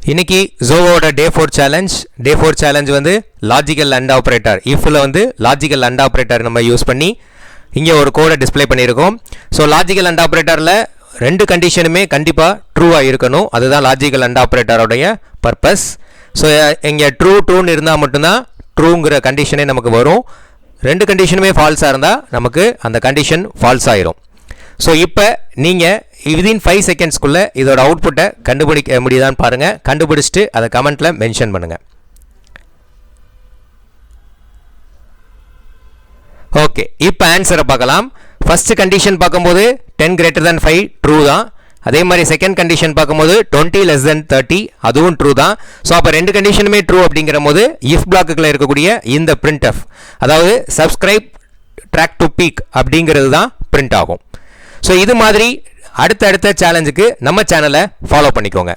இன்னைக்கு ஜோவோட டே 4 சேலஞ்ச் வந்து logical and operator இஃப்ல வந்து லாஜிக்கல் அண்ட் ஆப்ரேட்டர் நம்ம யூஸ் பண்ணி இங்கே ஒரு கோடை டிஸ்ப்ளே பண்ணியிருக்கோம். ஸோ லாஜிக்கல் அண்ட் ஆப்ரேட்டரில் ரெண்டு கண்டிஷனுமே கண்டிப்பாக ட்ரூவாக இருக்கணும். அதுதான் லாஜிக்கல் அண்ட் ஆப்ரேட்டரோடைய பர்பஸ். ஸோ இங்கே ட்ரூன்னு இருந்தால் மட்டும்தான் ட்ரூங்கிற கண்டிஷனே நமக்கு வரும். ரெண்டு கண்டிஷனுமே ஃபால்ஸாக இருந்தால் நமக்கு அந்த கண்டிஷன் ஃபால்ஸ் ஆயிரும். ஸோ இப்போ நீங்கள் விதின் 5 செகண்ட்ஸ்க்குள்ளே இதோட அவுட்புட்டை கண்டுபிடிக்க முடியுதான்னு பாருங்கள். கண்டுபிடிச்சிட்டு அதை கமெண்ட்டில் மென்ஷன் பண்ணுங்கள். ஓகே, இப்போ ஆன்சரை பார்க்கலாம். ஃபஸ்ட்டு கண்டிஷன் பார்க்கும்போது 10 greater than 5 ட்ரூ தான். அதே மாதிரி செகண்ட் கண்டிஷன் பார்க்கும்போது 20 less than 30 அதுவும் ட்ரூ தான். ஸோ அப்போ ரெண்டு கண்டிஷனுமே ட்ரூ அப்படிங்கிற போது இஃப் பிளாக்குள்ள இருக்கக்கூடிய இந்த printf அதாவது சப்ஸ்கிரைப் ட்ராக் டு பீக் அப்படிங்கிறது தான் பிரிண்ட் ஆகும். ஸோ இது மாதிரி அடுத்த சேலஞ்சுக்கு நம்ம சேனலை ஃபாலோ பண்ணிக்கோங்க.